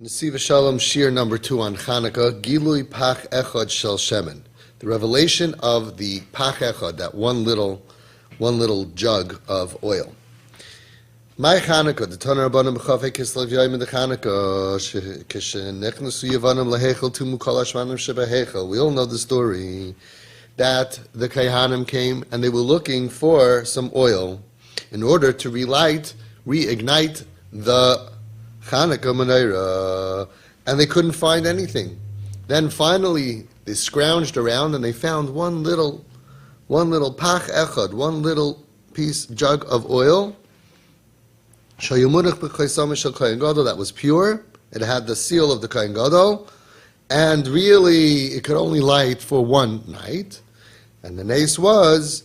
Nesiva Shalom, Shir number 2 on Chanukah, Gilui Pach Echad Shel Shemen. The revelation of the Pach Echad, that one little jug of oil. My Chanukah, the Toner Rabbanim B'Chafei Kislev Yoyim the Chanukah, Nechnasu Yevanim Lahechel Tumu Kol Hashmanim Shebehechel. We all know the story that the Kaihanim came and they were looking for some oil in order to reignite the Chanukah menorah, and they couldn't find anything. Then finally they scrounged around and they found one little pach echad, one little jug of oil. That was pure. It had the seal of the Kohen Gadol, and really it could only light for one night. And the nace was,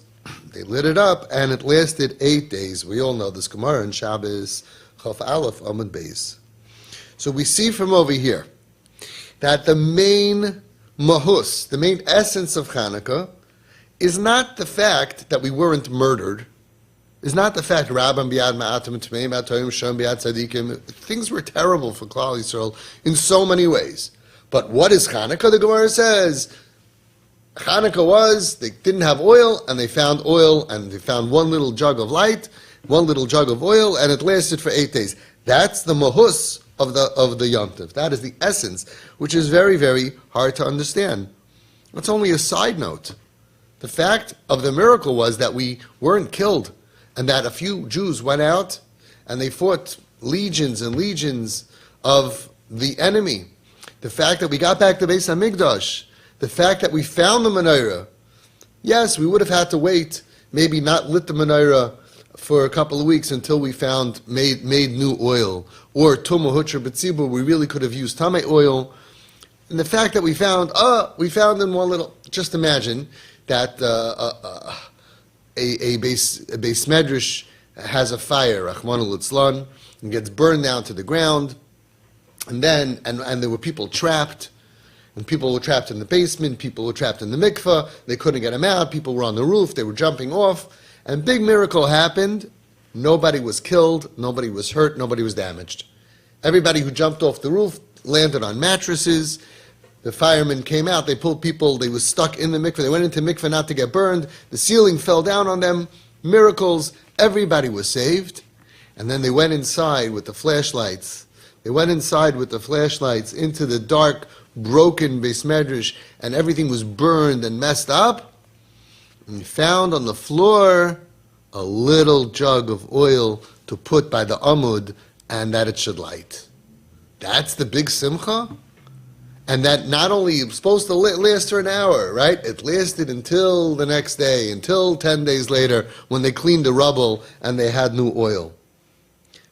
they lit it up and it lasted 8 days. We all know this Gemara in Shabbos Chaf Aleph Amud Beis. So we see from over here that the main mahus, the main essence of Chanukah, is not the fact that we weren't murdered, is not the fact Rabban biad ma'atim t'meim atoyim shom biad tzadikim. Things were terrible for Klal Yisrael in so many ways. But what is Chanukah? The Gemara says Chanukah was, they didn't have oil, and they found oil, and they found one little jug of light, one little jug of oil, and it lasted for 8 days. That's the mahus of the Yom Tov. That is the essence, which is very, very hard to understand. It's only a side note. The fact of the miracle was that we weren't killed, and that a few Jews went out, and they fought legions and legions of the enemy. The fact that we got back to Beis HaMikdash, the fact that we found the menorah. Yes, we would have had to wait, maybe not lit the menorah for a couple of weeks until we found made new oil, or Tumah Hutra B'tzibur, we really could have used Tameh oil. And the fact that we found in one little, just imagine that a base medrash has a fire, Rachmana litzlan, and gets burned down to the ground, and then there were people trapped. And people were trapped in the basement, people were trapped in the mikveh, they couldn't get them out, people were on the roof, they were jumping off, and big miracle happened. Nobody was killed, nobody was hurt, nobody was damaged. Everybody who jumped off the roof landed on mattresses. The firemen came out, they pulled people, they were stuck in the mikveh, they went into mikveh not to get burned, the ceiling fell down on them, miracles, everybody was saved. And then they went inside with the flashlights. They went inside with the flashlights into the dark, broken Beis Medrash, and everything was burned and messed up. And found on the floor a little jug of oil to put by the amud, and that it should light. That's the big simcha? And that not only was supposed to last for an hour, right? It lasted until the next day, until 10 days later, when they cleaned the rubble and they had new oil.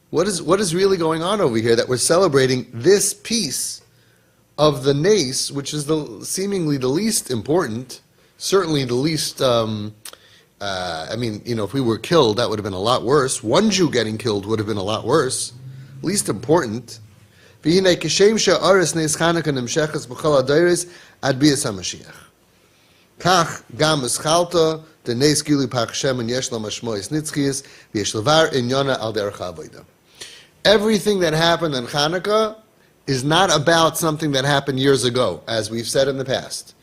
What is really going on over here that we're celebrating this piece of the nace, which is seemingly the least important, certainly the least, if we were killed, that would have been a lot worse. One Jew getting killed would have been a lot worse. Least important. Kach gam eschalta the nes gili pach shemen yesh lo mashmois nitzchias v'yesh levar inyona al derech ha'avoda. Everything that happened in Chanukah is not about something that happened years ago, as we've said in the past.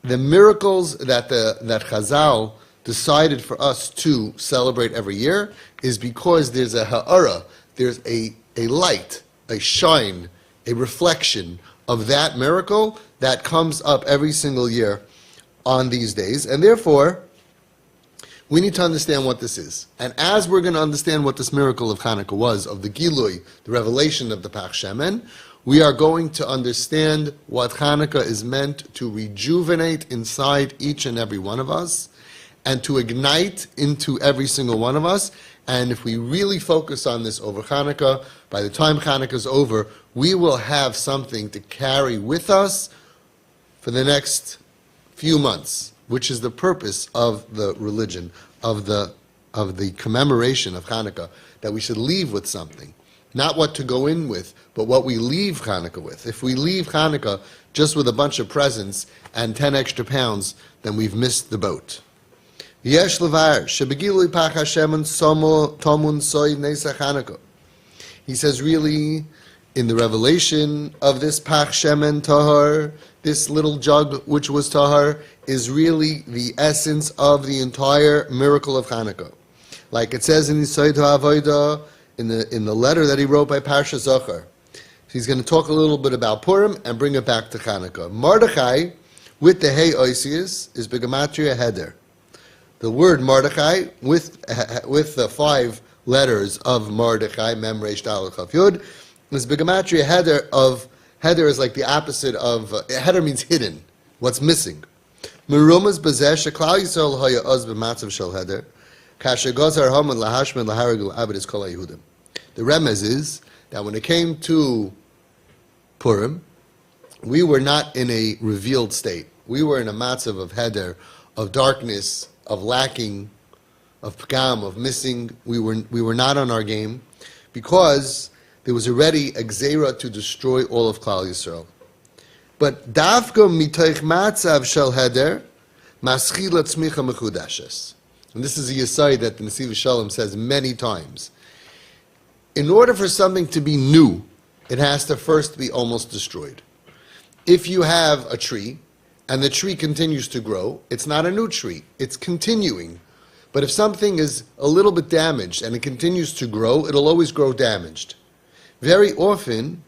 The miracles that Chazal decided for us to celebrate every year is because there's a ha'ara, there's a light, a shine, a reflection of that miracle that comes up every single year on these days, and therefore we need to understand what this is. And as we're going to understand what this miracle of Chanukah was, of the Gilui, the revelation of the Pach Shemen, we are going to understand what Chanukah is meant to rejuvenate inside each and every one of us, and to ignite into every single one of us. And if we really focus on this over Chanukah, by the time Chanukah is over, we will have something to carry with us for the next few months, which is the purpose of the religion, of the commemoration of Chanukah, that we should leave with something. Not what to go in with, but what we leave Chanukah with. If we leave Chanukah just with a bunch of presents and 10 extra pounds, then we've missed the boat. Yesh levar shebegilui pach Hashem tomun soy nesa Chanukah. He says, really, in the revelation of this Pach Shemen Tahar, this little jug which was Tahar, is really the essence of the entire miracle of Chanukah. Like it says in Yisod HaAvodah, in the letter that he wrote by Parsha Zachar. He's going to talk a little bit about Purim and bring it back to Chanukah. Mordechai, with the Hey Oisius, is Begematria Heder. The word Mordechai, with the 5 letters of Mordechai, Mem Reish Daled Chaf Yud, is Begematria Heder of, Heder is like the opposite of, Heder means hidden, what's missing. Merumas Bezeh Sheklal Yisrael Haya Oz B'matzav Shel Heder, Kasher Gozar Haman Lahashmed Laharigul Abedis Kol HaYehudim. The remez is that when it came to Purim, we were not in a revealed state. We were in a matzav of heder, of darkness, of lacking, of pagam, of missing. We were not on our game because there was already a gzeira to destroy all of Klal Yisrael. But davka mitoich matzav shel heder, maschila tzmicha mechudashes. And this is a yesod that the Nesiv Shalom says many times. In order for something to be new, it has to first be almost destroyed. If you have a tree, and the tree continues to grow, it's not a new tree, it's continuing. But if something is a little bit damaged and it continues to grow, it'll always grow damaged. Very often,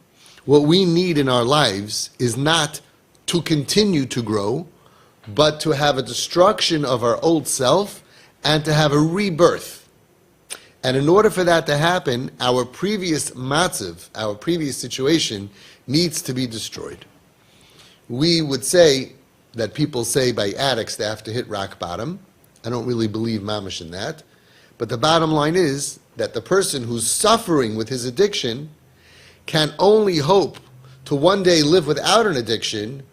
what we need in our lives is not to continue to grow, but to have a destruction of our old self and to have a rebirth. And in order for that to happen, our previous matzav, our previous situation, needs to be destroyed. We would say that people say by addicts they have to hit rock bottom. I don't really believe mamash in that. But the bottom line is that the person who's suffering with his addiction can only hope to one day live without an addiction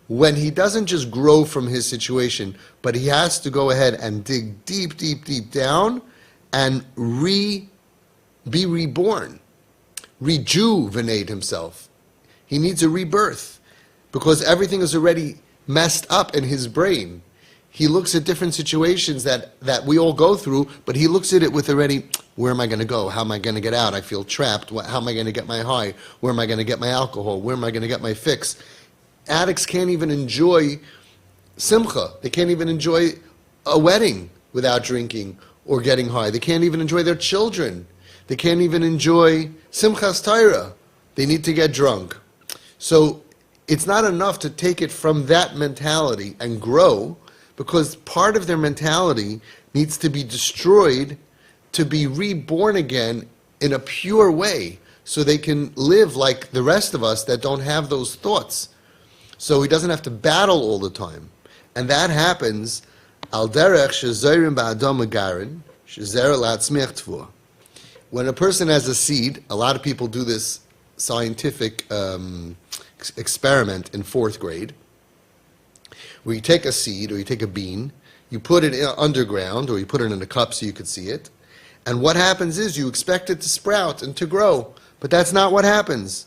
when he doesn't just grow from his situation, but he has to go ahead and dig deep, deep, deep down and be reborn, rejuvenate himself. He needs a rebirth because everything is already messed up in his brain. He looks at different situations that we all go through, but he looks at it with already, where am I going to go? How am I going to get out? I feel trapped. How am I going to get my high? Where am I going to get my alcohol? Where am I going to get my fix? Addicts can't even enjoy simcha. They can't even enjoy a wedding without drinking or getting high. They can't even enjoy their children. They can't even enjoy simchas Torah. They need to get drunk. So it's not enough to take it from that mentality and grow, because part of their mentality needs to be destroyed to be reborn again in a pure way so they can live like the rest of us that don't have those thoughts. So he doesn't have to battle all the time. And that happens al derech shezorim ba'adam agarin shezer la'atzmiach tfuah. When a person has a seed, a lot of people do this scientific experiment in 4th grade, where you take a seed or you take a bean, you put it underground or you put it in a cup so you could see it, and what happens is you expect it to sprout and to grow, but that's not what happens.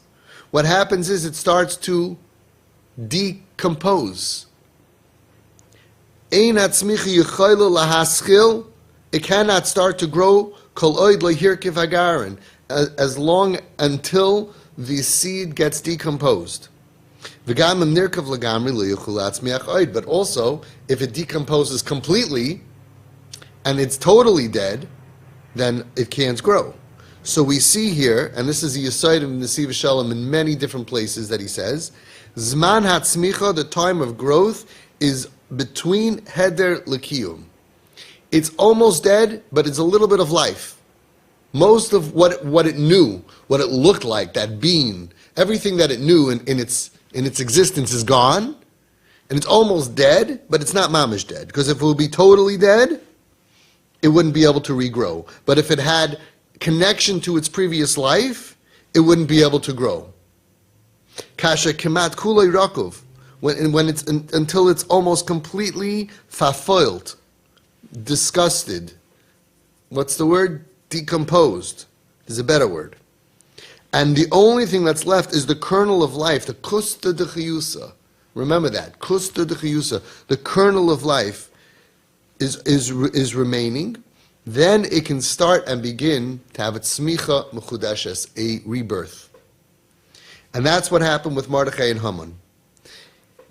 What happens is it starts to decompose. It cannot start to grow as long until the seed gets decomposed. But also, if it decomposes completely and it's totally dead, then it can't grow. So we see here, and this is the Yesod of Nesiv Shalom in many different places that he says, Zman hatzmicha, the time of growth, is between heder l'kiyum. It's almost dead, but it's a little bit of life. Most of what it knew, what it looked like, that bean, everything that it knew in its existence is gone, and it's almost dead, but it's not mamish dead. Because if it would be totally dead, it wouldn't be able to regrow. But if it had connection to its previous life, it wouldn't be able to grow. Kasha kemat kulei rakov, when it's until it's almost completely fafoiled, disgusted. What's the word? Decomposed. There's a better word. And the only thing that's left is the kernel of life, the kusta de chiyusa. Remember that, kusta de chiyusa. The kernel of life is remaining. Then it can start and begin to have its smicha mechudeshes, a rebirth. And that's what happened with Mordechai and Haman.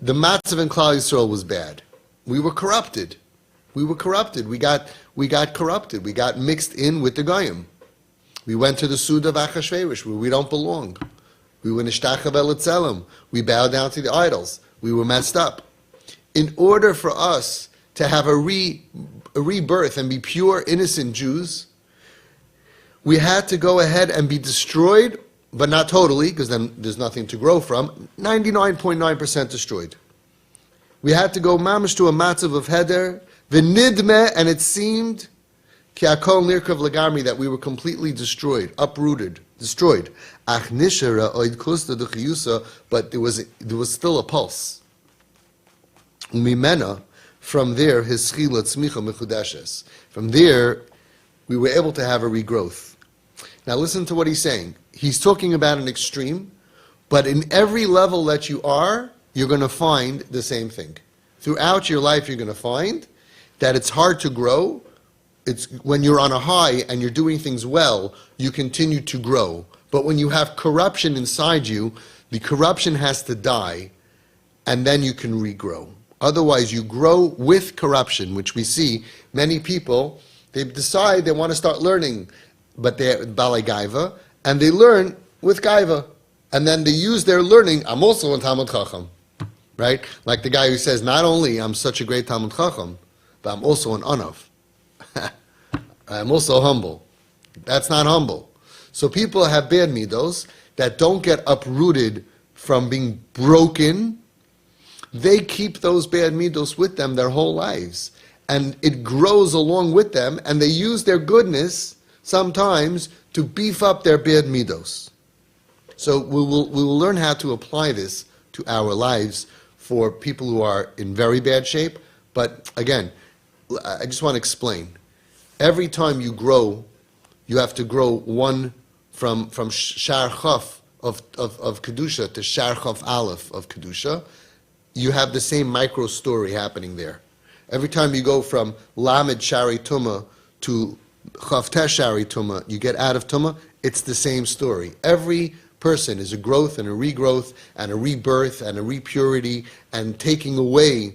The matzav in Klal Yisrael was bad. We were corrupted. We were corrupted. We got corrupted. We got mixed in with the Goyim. We went to the Suda of Achashverosh, where we don't belong. We were Nishtachav Eletzelem. We bowed down to the idols. We were messed up. In order for us to have a rebirth and be pure, innocent Jews, we had to go ahead and be destroyed, but not totally, because then there's nothing to grow from, 99.9% destroyed. We had to go mamish to a matzav of heder, v'nidme, and it seemed ki hakol nirkav legamri, that we were completely destroyed, uprooted, destroyed. Ach nishara oid kusta d'chiyusa, but there was still a pulse. Umimena, from there, his schila tzmicha mechudeshes. From there, we were able to have a regrowth. Now listen to what he's saying. He's talking about an extreme, but in every level that you are, you're going to find the same thing. Throughout your life, you're going to find that it's hard to grow. It's when you're on a high and you're doing things well, you continue to grow. But when you have corruption inside you, the corruption has to die, and then you can regrow. Otherwise, you grow with corruption, which we see many people, they decide they want to start learning, but they're balei gaiva, and they learn with gaiva. And then they use their learning, I'm also a Talmud Chacham, right? Like the guy who says, not only I'm such a great Talmud Chacham, but I'm also an Anav. I'm also humble. That's not humble. So people have bad midos that don't get uprooted from being broken. They keep those bad midos with them their whole lives. And it grows along with them, and they use their goodness sometimes to beef up their bad midos. So we will learn how to apply this to our lives for people who are in very bad shape. But again, I just want to explain. Every time you grow, you have to grow one from Shar Chaf of Kedusha to Shar Chaf Aleph of Kedusha. You have the same micro story happening there. Every time you go from Lamed Shari Tumah to Chav Tesh Shari Tumah, you get out of Tumah, it's the same story. Every person is a growth and a regrowth and a rebirth and a repurity and taking away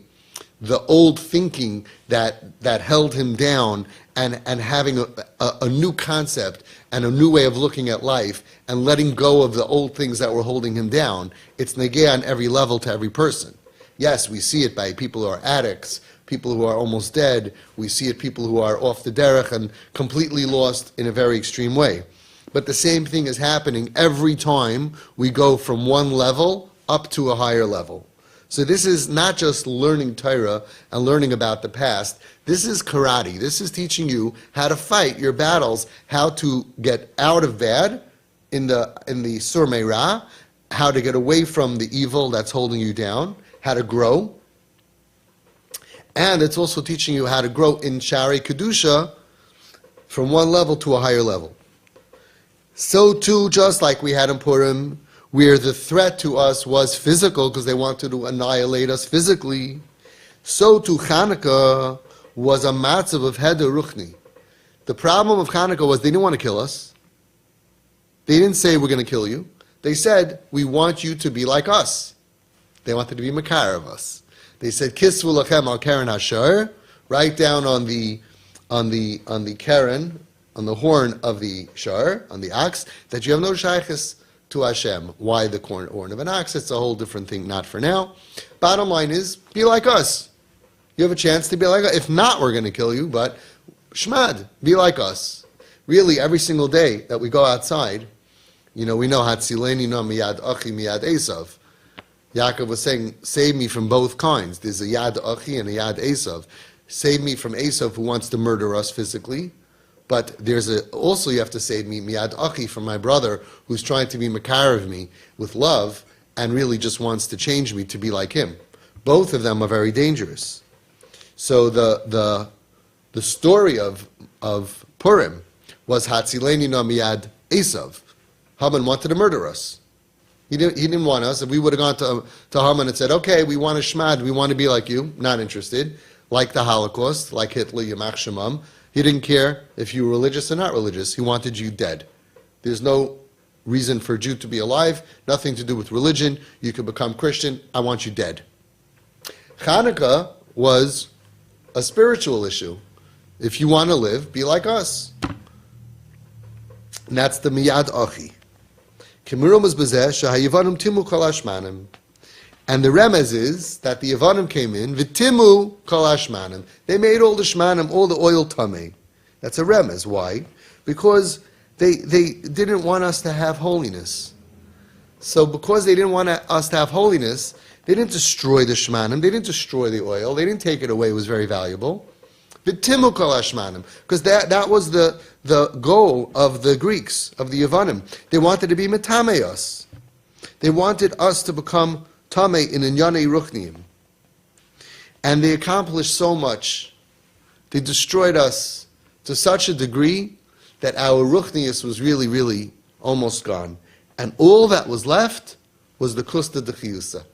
the old thinking that held him down and having a new concept and a new way of looking at life and letting go of the old things that were holding him down. It's negeh on every level to every person. Yes, we see it by people who are addicts, people who are almost dead. We see it people who are off the derech and completely lost in a very extreme way. But the same thing is happening every time we go from one level up to a higher level. So this is not just learning Torah and learning about the past. This is karate. This is teaching you how to fight your battles, how to get out of bad in the surmei ra, how to get away from the evil that's holding you down, how to grow. And it's also teaching you how to grow in Shari Kedusha from one level to a higher level. So too, just like we had in Purim, where the threat to us was physical because they wanted to annihilate us physically, so too Chanukah was a matzav of heder ruchni. The problem of Chanukah was they didn't want to kill us. They didn't say we're going to kill you. They said we want you to be like us. They wanted to be makar of us. They said kisvu lachem al keren hashar, write down on the keren, on the horn of the shar, on the ox, that you have no shaykhis to Hashem. Why the horn of an ox? It's a whole different thing, not for now. Bottom line is, be like us. You have a chance to be like us. If not, we're going to kill you, but shmad, be like us. Really, every single day that we go outside, we know Hatzileni no miyad achi miyad Esav. Yaakov was saying, save me from both kinds. There's a yad achi and a yad Esav. Save me from Esav, who wants to murder us physically. But also you have to save me, miyad achi, from my brother, who's trying to be makar of me with love and really just wants to change me to be like him. Both of them are very dangerous. So the story of Purim was Hatzileni no miyad Esav. Haman wanted to murder us. He didn't want us. If we would have gone to Haman and said, okay, we want to shmad, we want to be like you, not interested, like the Holocaust, like Hitler, Yamach Shemam. He didn't care if you were religious or not religious. He wanted you dead. There's no reason for a Jew to be alive, nothing to do with religion. You can become Christian. I want you dead. Chanukah was a spiritual issue. If you want to live, be like us. And that's the miyad achi. And the remez is that the Yevanim came in, v'timu kol hashmanim. They made all the shmanim, all the oil tamei. That's a remez. Why? Because they didn't want us to have holiness. So because they didn't want us to have holiness, they didn't destroy the shmanim, they didn't destroy the oil, they didn't take it away, it was very valuable. V'timu kol hashmanim. Because that was the goal of the Greeks, of the Yevanim. They wanted to be metamei us. They wanted us to become tamei in inyanei ruchniim. And they accomplished so much. They destroyed us to such a degree that our ruchnius was really, really almost gone. And all that was left was the kusta d'chiyusa.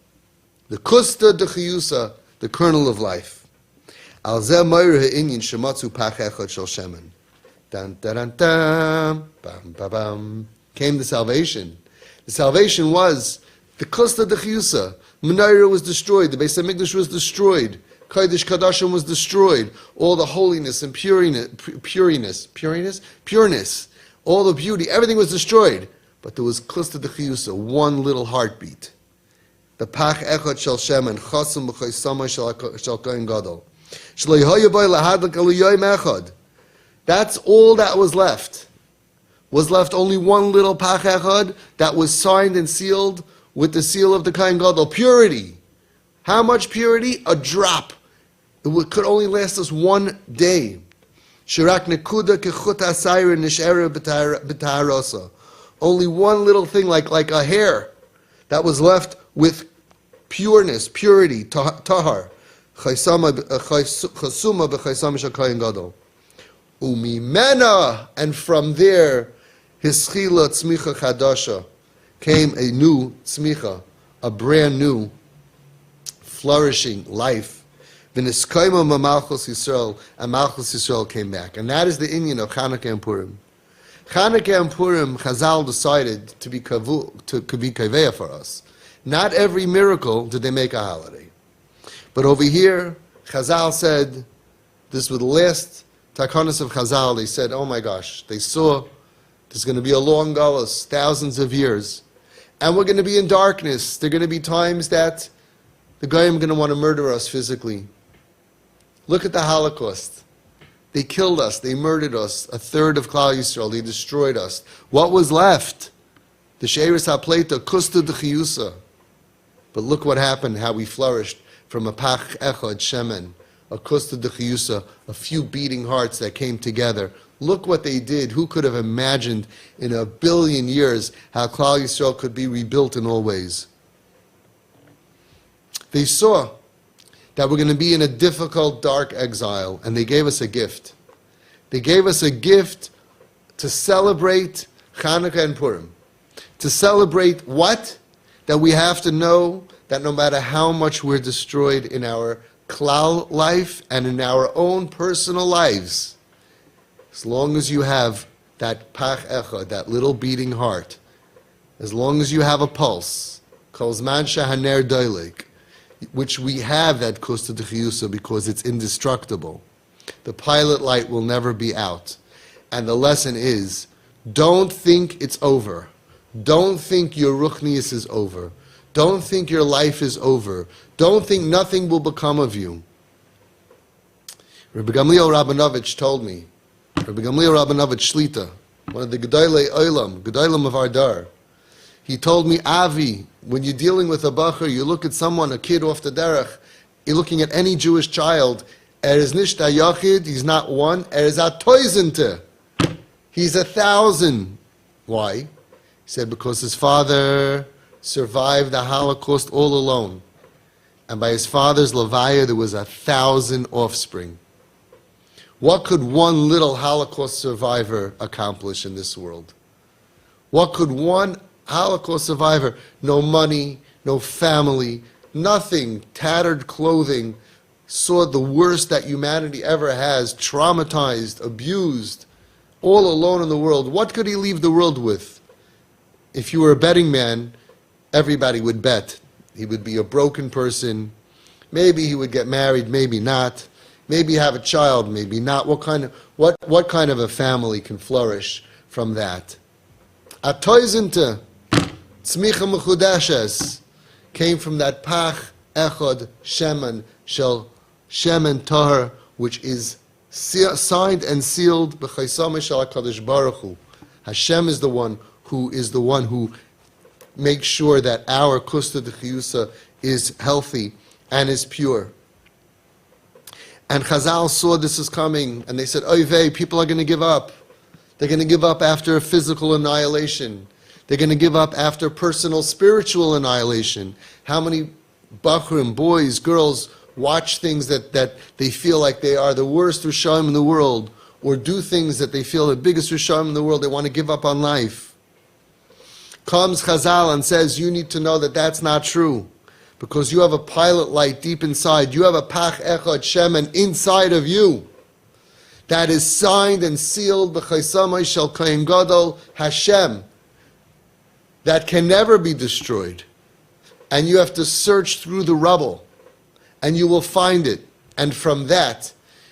The kusta d'chiyusa, the kernel of life. Al zeh moir ha'inyin shematzu pach echad shel shemen. Dan, dan, dan, dan, bam, bam, bam. Came the salvation. The salvation was the kusta d'chiyusa. Menorah was destroyed. The Beis HaMikdash was destroyed. Kodesh Kadashim was destroyed. All the holiness and pureness, all the beauty, everything was destroyed. But there was kusta d'chiyusa, one little heartbeat. The pach echad shel shemen, chasam b'chaysama shel kohen gadol. Shlo yehoya boi lahadlik elu yoyim echad. That's all that was left. Was left only one little pach echad that was signed and sealed with the seal of the kohen gadol. Purity. How much purity? A drop. It could only last us one day. Shirak nekuda kechut asayra nishera b'taharosa. Only one little thing, like a hair, that was left with pureness, purity, tahar. Chasuma b'chaysama shel kohen gadol. Umimena, and from there, his chila tzmicha chadasha, came a new tzmicha, a brand new, flourishing life. V'niskayma malchus Yisrael, and Malchus Yisrael came back. And that is the inyan of Chanukah and Purim. Chanukah and Purim, Chazal decided to be kaveya for us. Not every miracle did they make a holiday. But over here, Chazal said, this was the last takanas of Chazal, they said, oh my gosh, they saw there's going to be a long galus, thousands of years, and we're going to be in darkness. There are going to be times that the Goyim are going to want to murder us physically. Look at the Holocaust. They killed us, they murdered us, a third of Klal Yisrael, they destroyed us. What was left? The Sheiris HaPleita, Kusta d'Chiyusa. But look what happened, how we flourished from a Pach Echad Shemen, a Kusta d'Chiyusa, a few beating hearts that came together. Look what they did. Who could have imagined in a billion years how Klal Yisrael could be rebuilt in all ways? They saw that we're going to be in a difficult, dark exile, and they gave us a gift. They gave us a gift to celebrate Chanukah and Purim. To celebrate what? That we have to know that no matter how much we're destroyed in our klal life and in our own personal lives, as long as you have that pach echad, that little beating heart, as long as you have a pulse, kol zman shehaner doilik, which we have that kusta d'chiyusa because it's indestructible. The pilot light will never be out. And the lesson is, don't think it's over. Don't think your ruchnius is over. Don't think your life is over. Don't think nothing will become of you. Rabbi Gamliel Rabinovich told me, Rabbi Gamliel Rabinovich Shlita, one of the Gedolei Olam of our dar, he told me, Avi, when you're dealing with a bacher, you look at someone, a kid off the derech, you're looking at any Jewish child, is nicht a yachid, he's not one, is a tausende. He's 1,000. Why? He said, because his father survived the Holocaust all alone. And by his father's levaya, there was 1,000 offspring. What could one little Holocaust survivor accomplish in this world? What could one Holocaust survivor, no money, no family, nothing, tattered clothing, saw the worst that humanity ever has, traumatized, abused, all alone in the world. What could he leave the world with? if you were a betting man, everybody would bet. He would be a broken person. Maybe he would get married, maybe not. Maybe have a child, maybe not. What kind of a family can flourish from that? Atoizinte, tzmicha mechudeshes, came from that pach echad shemen shel shemen tahar, which is signed and sealed b'chaisame shel HaKadosh Baruch Hu. Hashem is the one who makes sure that our kusta d'chiyusa is healthy and is pure. And Chazal saw this is coming, and they said, oy vey, people are going to give up. They're going to give up after a physical annihilation. They're going to give up after personal, spiritual annihilation. How many bachrim, boys, girls, watch things that they feel like they are the worst Rishonim in the world, or do things that they feel the biggest Rishonim in the world, they want to give up on life. Comes Chazal and says, you need to know that that's not true. Because you have a pilot light deep inside. You have a pach echad shemen inside of you that is signed and sealed b'chaisamai shel kohen gadol Hashem, that can never be destroyed. And you have to search through the rubble, and you will find it. And from that,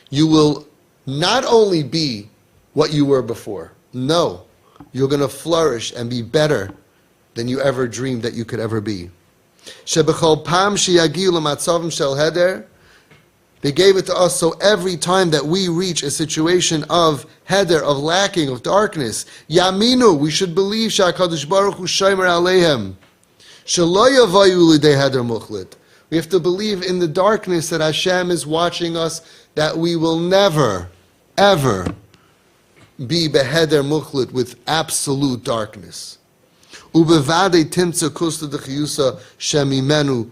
you will not only be what you were before. No, you're going to flourish and be better than you ever dreamed that you could ever be. Shebechol pam sheyagiu lematzavim shel heder. They gave it to us so every time that we reach a situation of heder, of lacking, of darkness, yaminu, we should believe sha'akadosh baruch hu shomer aleihem. Shelo yavayu lidei heder muchlit. We have to believe in the darkness that Hashem is watching us, that we will never, ever be beheder muchlit with absolute darkness. Ubevade timtza kusta d'chiyusa shemimenu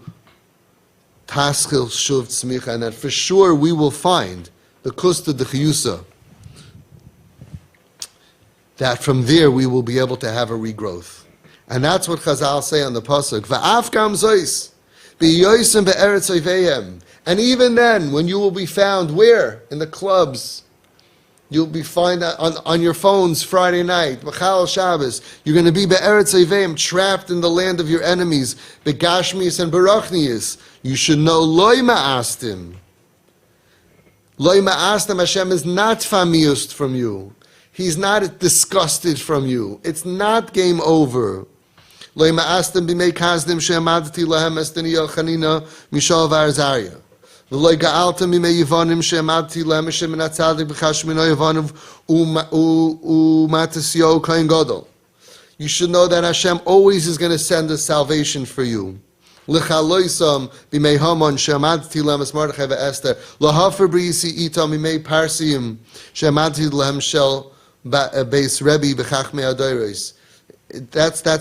taschil shuv tzmicha, and that for sure we will find the kusta d'chiyusa, that from there we will be able to have a regrowth. And that's what Chazal say on the pasuk. Va'af gam zois b'yosim be'eretz oiveihem. And even then, when you will be found where? In the clubs. You'll be found on your phones Friday night, Machal Shabbos. You're going to be be'eretz oiveihem, trapped in the land of your enemies, begashmius and barachnius. You should know loy ma'astim. Loy ma'astim, Hashem is not famiused from you. He's not disgusted from you. It's not game over. Loy ma'astim b'mei kazdim she'amadti lahem esteni yochanina mishal varzaria. You should know that Hashem always is going to send a salvation for you. That's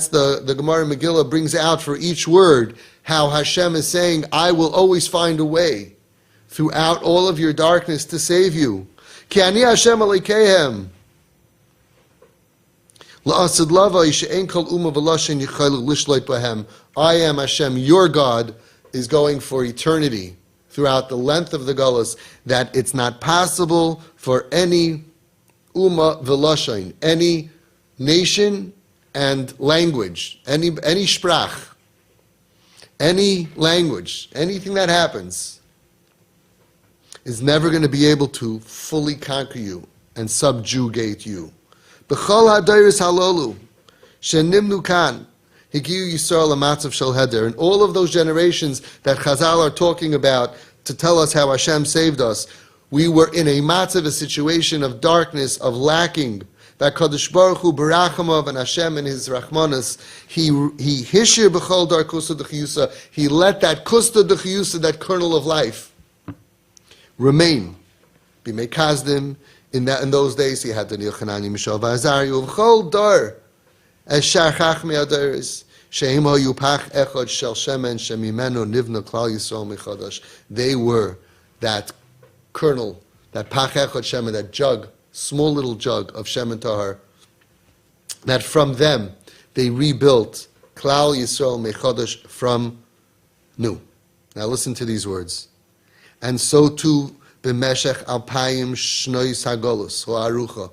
the Gemara Megillah brings out for each word how Hashem is saying, I will always find a way throughout all of your darkness to save you. Ki ani Hashem aleikehem. La'asad lavai she'en kol umma v'lashen yichaylu lishloit bahem. I am Hashem, your God, is going for eternity throughout the length of the Gullus, that it's not possible for any umma v'lashen, any nation and language, any sprach, any language, anything that happens, is never going to be able to fully conquer you and subjugate you. B'chol ha'dayris halolu, shenimnu kan, higiyu Yisrael l'matzav shel heder. And all of those generations that Chazal are talking about to tell us how Hashem saved us, we were in a matzav, a situation of darkness, of lacking. That Kadosh Baruch Hu Barachamav, and Hashem in His Rachmanas, He hishir b'chol dar kusta d'chiyusa. He let that kusta d'chiyusa, that kernel of life, remain. B'mei kazdim. In those days, he had the Nilchanani Mishal V'Azariu v'chol dar as shar chachmei adaris she'im hayu pach echad shel shemen shemimenu nivna klal Yisrael mechadash. They were that kernel, that pach echad shemen, that jug, small little jug of shemen tahar, that from them they rebuilt klal Yisrael mechadash from new. Now listen to these words. And so too b'meshech alpayim shnois hagolus ha'arucha.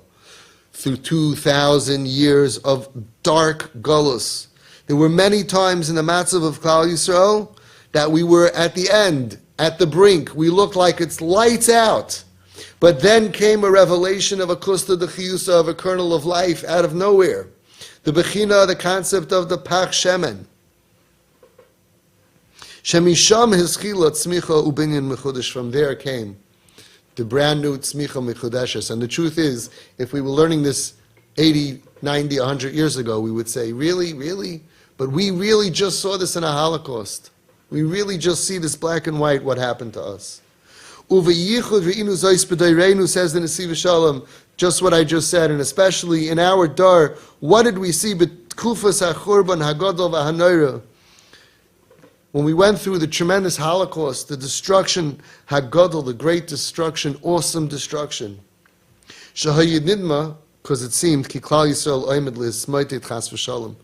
through 2,000 years of dark galus. There were many times in the matzav of Klal Yisrael that we were at the end, at the brink. We looked like it's lights out. But then came a revelation of a kusta de chiyusa, of a kernel of life out of nowhere. The bechina, the concept of the pach shemen. Shemisham hischila tzmicha ubinyan mechudesh. From there came the brand new tzmicha mechudeshes. And the truth is, if we were learning this 80, 90, 100 years ago, we would say, really, really? But we really just saw this in a Holocaust. We really just see this black and white, what happened to us. Uveyichud ve'inu zois b'doreinu, says the Nesiv Shalom, just what I just said, and especially in our dar, what did we see? B'tkufas ha'churban ha'gadol v'hanoira. When we went through the tremendous Holocaust, the destruction, Hagadol, the great destruction, awesome destruction. Shahayid nidma, because it seemed, ki Klal Yisrael oimed li'smoitet chas v'shalom.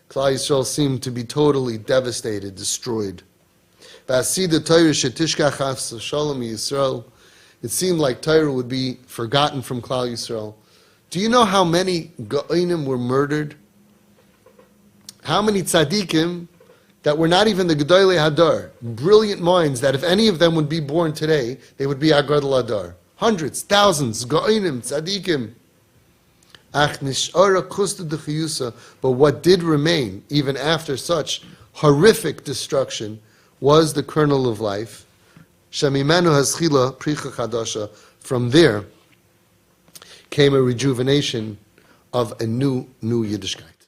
Klal Yisrael seemed to be totally devastated, destroyed. V'asida Torah shetishkach chas v'shalom Yisrael. It seemed like Torah would be forgotten from Klal Yisrael. Do you know how many Go'inim were murdered? How many tzaddikim that were not even the Gedolei Hadar, brilliant minds that if any of them would be born today, they would be Agadol Hadar. Hundreds, thousands, Go'inim, Tzadikim. Ach nish'ara kusta d'chiyusa. But what did remain, even after such horrific destruction, was the kernel of life. Shemimenu haschila pricha chadasha. From there came a rejuvenation of a new Yiddishkeit.